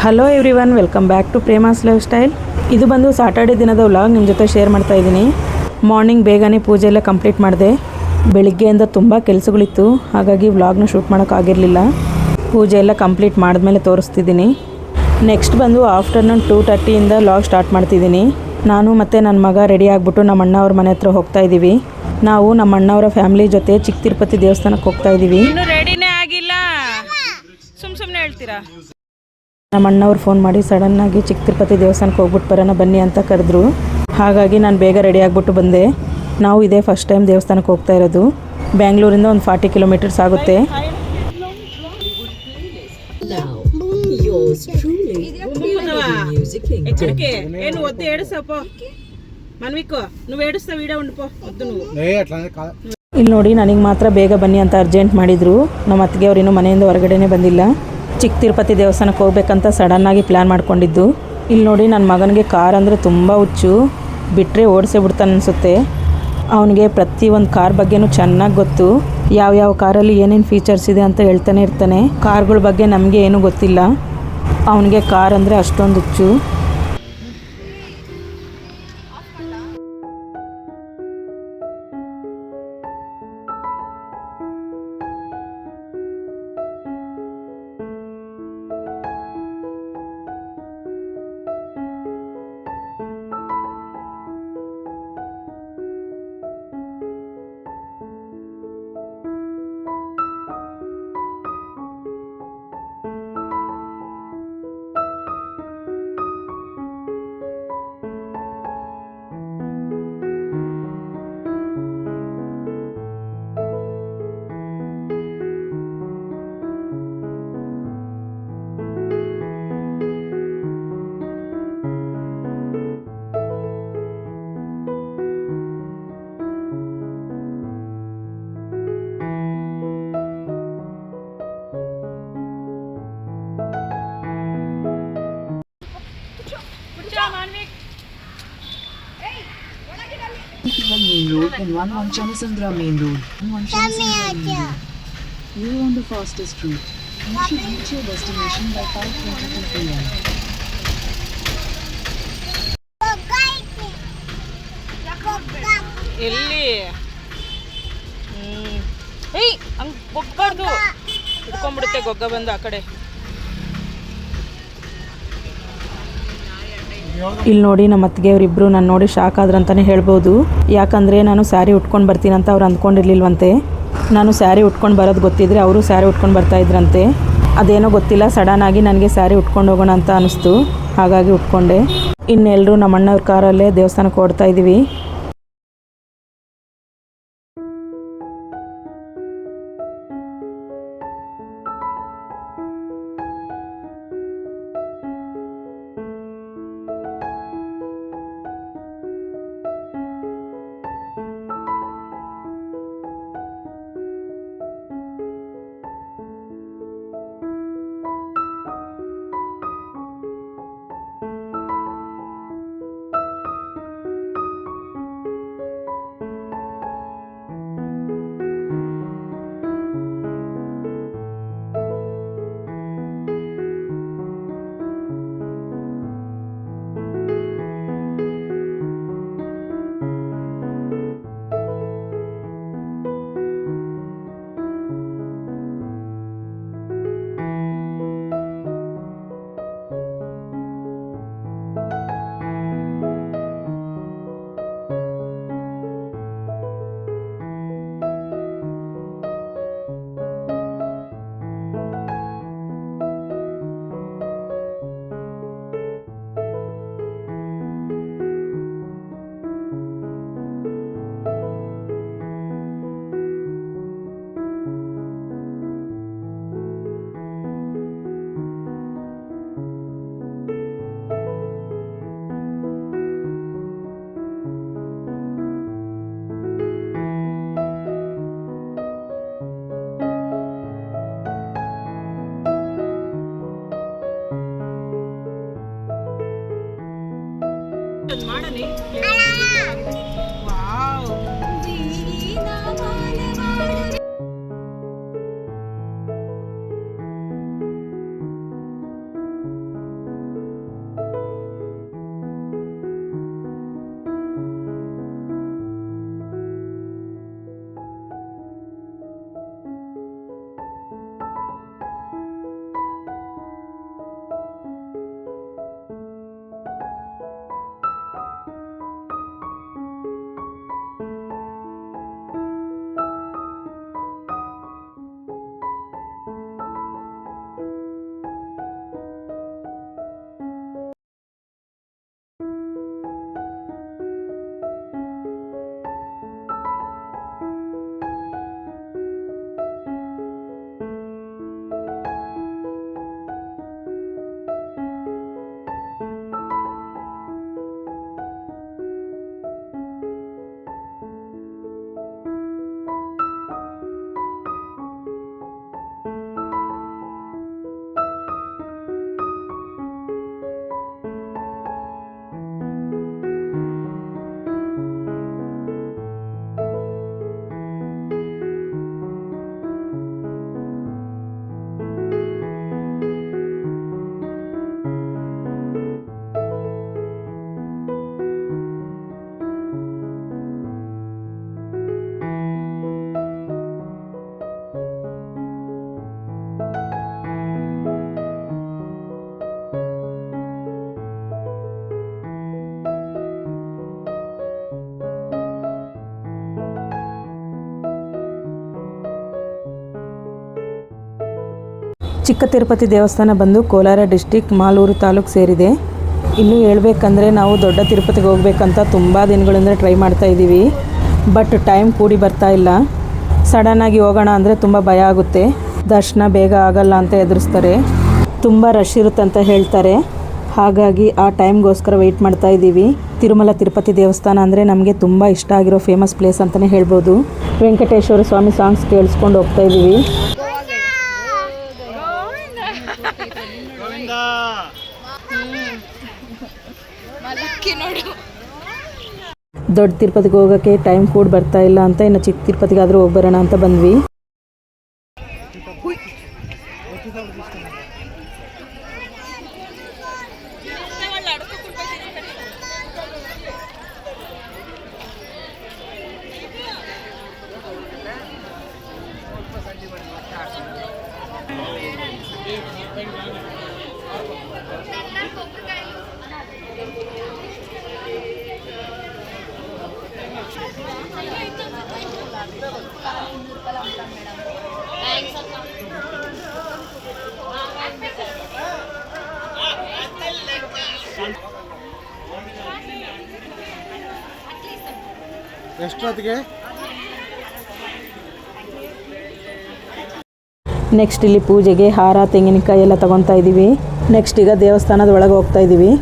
Hello everyone, welcome back to Prema's lifestyle. ಇದು ಬಂದು Saturday ದಿನದ ವ್ಲಾಗ್ ನಿಮ್ಮ ಜೊತೆ ಶೇರ್ ಮಾಡ್ತಾ ಇದ್ದೀನಿ. ಮಾರ್ನಿಂಗ್ ಬೇಗನೆ ಪೂಜೆ ಎಲ್ಲ ಕಂಪ್ಲೀಟ್ ಮಾಡಿದೆ. ಬೆಳಿಗ್ಗೆಯಿಂದ ತುಂಬ ಕೆಲಸಗಳಿತ್ತು, ಹಾಗಾಗಿ ವ್ಲಾಗ್ನ ಶೂಟ್ ಮಾಡೋಕ್ಕಾಗಿರಲಿಲ್ಲ. ಪೂಜೆ ಎಲ್ಲ ಕಂಪ್ಲೀಟ್ ಮಾಡಿದ್ಮೇಲೆ ತೋರಿಸ್ತಿದ್ದೀನಿ. ನೆಕ್ಸ್ಟ್ ಬಂದು ಆಫ್ಟರ್ನೂನ್ 2:30ಇಂದ ವ್ಲಾಗ್ ಸ್ಟಾರ್ಟ್ ಮಾಡ್ತಿದ್ದೀನಿ. ನಾನು ಮತ್ತು ನನ್ನ ಮಗ ರೆಡಿ ಆಗಿಬಿಟ್ಟು ನಮ್ಮ ಅಣ್ಣ ಅವ್ರ ಮನೆ ಹತ್ರ ಹೋಗ್ತಾ ಇದ್ದೀವಿ. ನಾವು ನಮ್ಮ ಅಣ್ಣವರ ಫ್ಯಾಮಿಲಿ ಜೊತೆ ಚಿಕ್ಕ ತಿರುಪತಿ ದೇವಸ್ಥಾನಕ್ಕೆ ಹೋಗ್ತಾ ಇದ್ದೀವಿ. ರೆಡಿನೇ ಆಗಿಲ್ಲ, ಸುಮ್ಮನೆ ಹೇಳ್ತೀರಾ? ನಮ್ಮ ಅಣ್ಣವ್ರು ಫೋನ್ ಮಾಡಿ ಸಡನ್ನಾಗಿ ಚಿಕ್ಕ ತಿರುಪತಿ ದೇವಸ್ಥಾನಕ್ಕೆ ಹೋಗ್ಬಿಟ್ಟು ಬರೋಣ ಬನ್ನಿ ಅಂತ ಕರೆದ್ರು. ಹಾಗಾಗಿ ನಾನು ಬೇಗ ರೆಡಿ ಆಗಿಬಿಟ್ಟು ಬಂದೆ. ನಾವು ಇದೇ ಫಸ್ಟ್ ಟೈಮ್ ದೇವಸ್ಥಾನಕ್ಕೆ ಹೋಗ್ತಾ ಇರೋದು. ಬ್ಯಾಂಗ್ಳೂರಿಂದ ಒಂದು 40 ಕಿಲೋಮೀಟರ್ಸ್ ಆಗುತ್ತೆ. ಇಲ್ಲಿ ನೋಡಿ, ನನಗೆ ಮಾತ್ರ ಬೇಗ ಬನ್ನಿ ಅಂತ ಅರ್ಜೆಂಟ್ ಮಾಡಿದರು. ನಮ್ಮ ಅತ್ತಿಗೆ ಅವ್ರು ಇನ್ನೂ ಮನೆಯಿಂದ ಹೊರಗಡೆನೇ ಬಂದಿಲ್ಲ. ಚಿಕ್ಕ ತಿರುಪತಿ ದೇವಸ್ಥಾನಕ್ಕೆ ಹೋಗ್ಬೇಕಂತ ಸಡನ್ನಾಗಿ ಪ್ಲ್ಯಾನ್ ಮಾಡ್ಕೊಂಡಿದ್ದು. ಇಲ್ಲಿ ನೋಡಿ, ನನ್ನ ಮಗನಿಗೆ ಕಾರ್ ಅಂದರೆ ತುಂಬ ಹುಚ್ಚು. ಬಿಟ್ಟರೆ ಓಡಿಸೇ ಬಿಡ್ತಾನೆ ಅನಿಸುತ್ತೆ. ಅವನಿಗೆ ಪ್ರತಿಯೊಂದು ಕಾರ್ ಬಗ್ಗೆನೂ ಚೆನ್ನಾಗಿ ಗೊತ್ತು. ಯಾವ ಕಾರಲ್ಲಿ ಏನೇನು ಫೀಚರ್ಸ್ ಇದೆ ಅಂತ ಹೇಳ್ತಾನೆ ಇರ್ತಾನೆ. ಕಾರ್ಗಳ ಬಗ್ಗೆ ನಮಗೆ ಏನೂ ಗೊತ್ತಿಲ್ಲ. ಅವನಿಗೆ ಕಾರ್ ಅಂದರೆ ಅಷ್ಟೊಂದು ಹುಚ್ಚು. Main Road and one Chanasandra Main Road. We are on the fastest route. You should reach your destination by 5:22 p.m. ಎಲ್ಲಿ ಹಂಗೆ ಹೋಗ್ಬಾರ್ದು, ಹಿಡ್ಕೊಂಡ್ಬಿಡುತ್ತೆ ಗೊಗ್ಗ ಬಂದು ಆ ಕಡೆ. ಇಲ್ಲಿ ನೋಡಿ, ನಮ್ಮ ಅತ್ತಿಗೆಯವರಿಬ್ಬರು ನಾನು ನೋಡಿ ಶಾಕ್ ಆದ್ರಂತಲೇ ಹೇಳ್ಬೋದು. ಯಾಕಂದರೆ ನಾನು ಸ್ಯಾರಿ ಉಟ್ಕೊಂಡು ಬರ್ತೀನಿ ಅಂತ ಅವ್ರು ಅಂದ್ಕೊಂಡಿರ್ಲಿಲ್ವಂತೆ. ನಾನು ಸ್ಯಾರಿ ಉಟ್ಕೊಂಡು ಬರೋದು ಗೊತ್ತಿದ್ರೆ ಅವರು ಸ್ಯಾರಿ ಉಟ್ಕೊಂಡು ಬರ್ತಾಯಿದ್ರಂತೆ. ಅದೇನೋ ಗೊತ್ತಿಲ್ಲ, ಸಡನ್ನಾಗಿ ನನಗೆ ಸ್ಯಾರಿ ಉಟ್ಕೊಂಡು ಹೋಗೋಣ ಅಂತ ಅನ್ನಿಸ್ತು. ಹಾಗಾಗಿ ಉಟ್ಕೊಂಡೆ. ಇನ್ನೆಲ್ಲರೂ ನಮ್ಮ ಅಣ್ಣವ್ರ ಕಾರಲ್ಲೇ ದೇವಸ್ಥಾನಕ್ಕೆ ಓಡ್ತಾ ಇದ್ದೀವಿ. ಚಿಕ್ಕ ತಿರುಪತಿ ದೇವಸ್ಥಾನ ಬಂದು ಕೋಲಾರ ಡಿಸ್ಟಿಕ್ ಮಾಲೂರು ತಾಲೂಕು ಸೇರಿದೆ. ಇನ್ನು ಹೇಳ್ಬೇಕಂದ್ರೆ ನಾವು ದೊಡ್ಡ ತಿರುಪತಿಗೆ ಹೋಗ್ಬೇಕಂತ ತುಂಬ ದಿನಗಳಿಂದ ಟ್ರೈ ಮಾಡ್ತಾ ಇದ್ದೀವಿ. ಬಟ್ ಟೈಮ್ ಕೂಡಿ ಬರ್ತಾ ಇಲ್ಲ. ಸಡನ್ನಾಗಿ ಹೋಗೋಣ ಅಂದರೆ ತುಂಬ ಭಯ ಆಗುತ್ತೆ. ದರ್ಶನ ಬೇಗ ಆಗಲ್ಲ ಅಂತ ಎದುರಿಸ್ತಾರೆ. ತುಂಬ ರಶ್ ಇರುತ್ತೆ ಅಂತ ಹೇಳ್ತಾರೆ. ಹಾಗಾಗಿ ಆ ಟೈಮ್ಗೋಸ್ಕರ ವೆಯ್ಟ್ ಮಾಡ್ತಾ ಇದ್ದೀವಿ. ತಿರುಮಲ ತಿರುಪತಿ ದೇವಸ್ಥಾನ ಅಂದರೆ ನಮಗೆ ತುಂಬ ಇಷ್ಟ ಆಗಿರೋ ಫೇಮಸ್ ಪ್ಲೇಸ್ ಅಂತಲೇ ಹೇಳ್ಬೋದು. ವೆಂಕಟೇಶ್ವರ ಸ್ವಾಮಿ ಸಾಂಗ್ಸ್ ಕೇಳಿಸ್ಕೊಂಡು ಹೋಗ್ತಾ ಇದ್ದೀವಿ. ದೊಡ್ಡ ತಿರುಪತಿಗೆ ಹೋಗೋಕ್ಕೆ ಟೈಮ್ ಕೂಡ ಬರ್ತಾ ಇಲ್ಲ ಅಂತ ಇನ್ನು ಚಿಕ್ಕ ತಿರುಪತಿಗಾದರೂ ಹೋಗಿ ಬರೋಣ ಅಂತ ಬಂದ್ವಿ. ಎಷ್ಟೊತ್ತಿಗೆ ನೆಕ್ಸ್ಟ್ ಇಲ್ಲಿ ಪೂಜೆಗೆ ಹಾರ ತೆಂಗಿನಕಾಯಿ ಎಲ್ಲ ತಗೊತಾ ಇದ್ದೀವಿ. ನೆಕ್ಸ್ಟ್ ಈಗ ದೇವಸ್ಥಾನದ ಒಳಗೆ ಹೋಗ್ತಾ ಇದ್ದೀವಿ.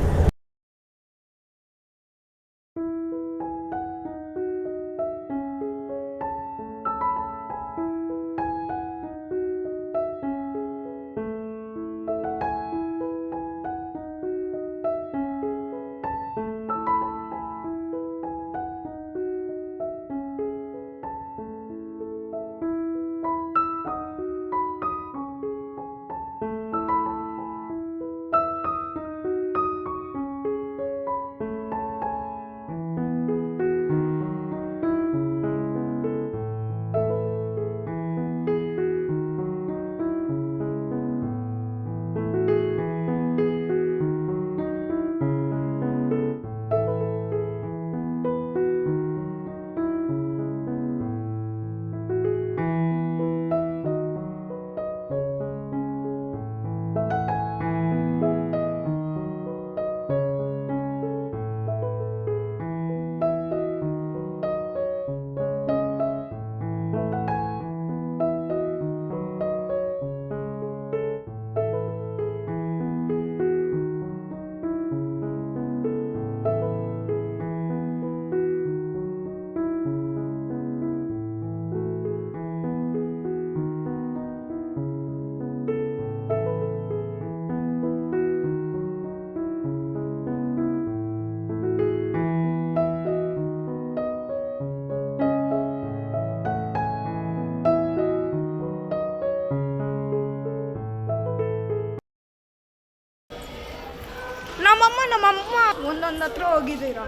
ನಮ್ಮಮ್ಮ ಒಂದೊಂದು ಹತ್ರ ಹೋಗಿದ್ದೀರಾ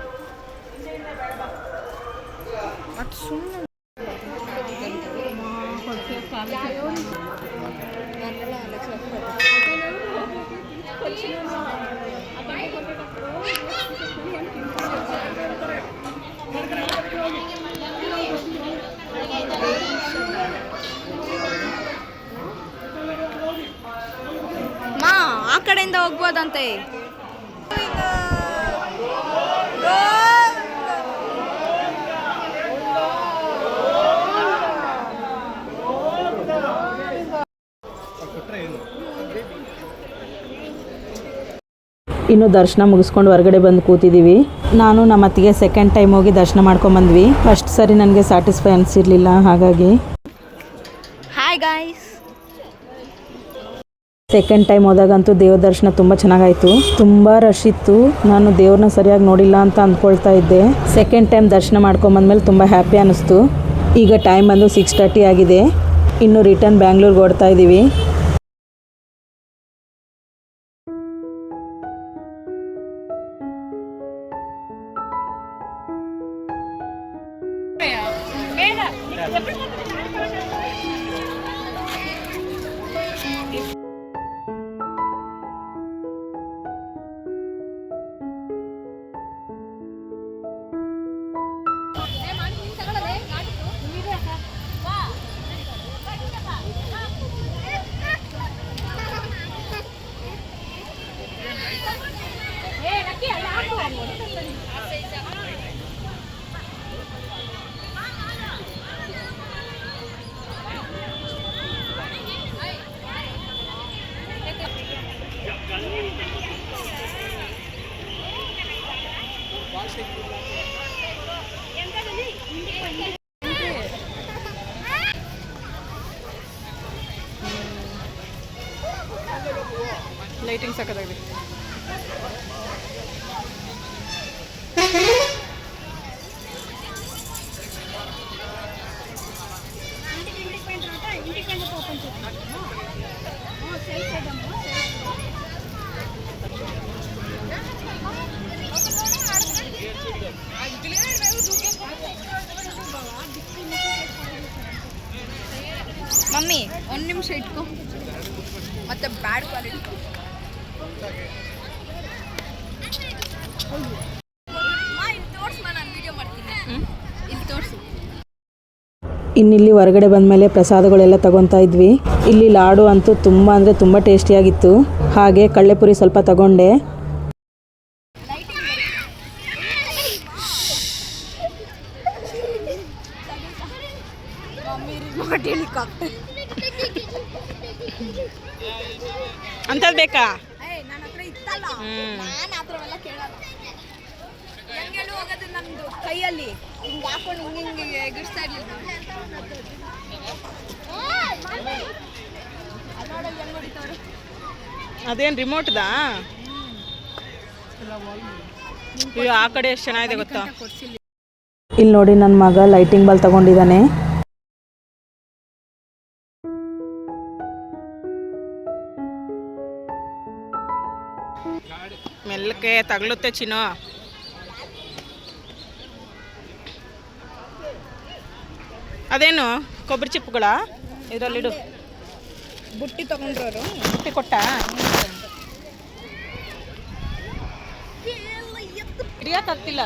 ಅದು ಸುಮ್ಮನೆ ಆ ಕಡೆಯಿಂದ ಹೋಗ್ಬೋದಂತೆ. ಇನ್ನು ದರ್ಶನ ಮುಗಿಸ್ಕೊಂಡು ಹೊರಗಡೆ ಬಂದು ಕೂತಿದ್ದೀವಿ. ನಾನು ನಮ್ಮ ಅತ್ತಿಗೆ ಸೆಕೆಂಡ್ ಟೈಮ್ ಹೋಗಿ ದರ್ಶನ ಮಾಡ್ಕೊಂಬಂದ್ವಿ. ಫಸ್ಟ್ ಸರಿ ನನಗೆ ಸ್ಯಾಟಿಸ್ಫೈ ಅನಿಸಿರ್ಲಿಲ್ಲ. ಹಾಗಾಗಿ ಹಾಯ್ ಗಾಯ್ಸ್, ಸೆಕೆಂಡ್ ಟೈಮ್ ಹೋದಾಗಂತೂ ದೇವ್ರ ದರ್ಶನ ತುಂಬ ಚೆನ್ನಾಗಾಯಿತು. ತುಂಬ ರಶ್ ಇತ್ತು. ನಾನು ದೇವ್ರನ್ನ ಸರಿಯಾಗಿ ನೋಡಿಲ್ಲ ಅಂತ ಅಂದ್ಕೊಳ್ತಾ ಇದ್ದೆ. ಸೆಕೆಂಡ್ ಟೈಮ್ ದರ್ಶನ ಮಾಡ್ಕೊಂಬಂದ್ಮೇಲೆ ತುಂಬ ಹ್ಯಾಪಿ ಅನ್ನಿಸ್ತು. ಈಗ ಟೈಮ್ ಬಂದು 6:30 ಆಗಿದೆ. ಇನ್ನು ರಿಟರ್ನ್ ಬ್ಯಾಂಗ್ಳೂರ್ಗೆ ಓಡ್ತಾ ಇದ್ದೀವಿ. ಲೈಟಿಂಗ್ ಸಕ್ಕತ್ತಾಗಿದೆ. ಮಮ್ಮಿ ಒಂದು ನಿಮಿಷ ಇಟ್ಕೊ, ಮತ್ತೆ ಬ್ಯಾಡ್ ಕ್ವಾಲಿಟಿ. ನಾನು ವಿಡಿಯೋ ಮಾಡ್ತೀನಿ, ಇಲ್ಲಿ ತೋರಿಸು. ಇನ್ನಿಲ್ಲಿ ಹೊರಗಡೆ ಬಂದಮೇಲೆ ಪ್ರಸಾದಗಳೆಲ್ಲ ತಗೊತಾ ಇದ್ವಿ. ಇಲ್ಲಿ ಲಾಡು ಅಂತೂ ತುಂಬ ಅಂದರೆ ತುಂಬ ಟೇಸ್ಟಿಯಾಗಿತ್ತು. ಹಾಗೆ ಕಳ್ಳೆಪುರಿ ಸ್ವಲ್ಪ ತಗೊಂಡೆ. ಅಂಥದ್ದು ಬೇಕಾ? ನನ್ನ ಹತ್ರ ಇತ್ತಲ್ಲ, ನಾನು ಆ ಥರವೆಲ್ಲ ಕೇಳಲ್ಲ. ಹೆಂಗೆಲ್ಲೂ ಹೋಗೋದು ನಮ್ಮದು ಕೈಯಲ್ಲಿ ಹಿಂಗೆ ಹಾಕೊಂಡು ಹಿಂಗೆ ಎಗರಿಸ್ತಾ ಇರಲಿಲ್ಲ. ಅದೇನು ರಿಮೋಟ್ದಾ? ಇದು ಆ ಕಡೆ ಎಷ್ಟು ಚೆನ್ನಾಗಿದೆ ಗೊತ್ತಾ? ಇಲ್ಲಿ ನೋಡಿ ನನ್ನ ಮಗ ಲೈಟಿಂಗ್ ಬಲ್ಬ್ ತಗೊಂಡಿದ್ದಾನೆ. ಮೆಲ್ಲಕ್ಕೆ ತಗಲುತ್ತೆ ಚಿನ್ನು. ಅದೇನು ಕೊಬ್ಬರಿ ಚಿಪ್ಪುಗಳ ಇದರಲ್ಲಿಡು. ಬುಟ್ಟಿ ತಗೊಂಡ್ರವರು ಬುಟ್ಟಿ ಕೊಟ್ಟ ಹಿಡಿಯೋಕ್ಕಾಗ್ತಿಲ್ಲ.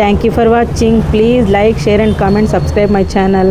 Thank you for watching. Please like, share and comment, subscribe my channel.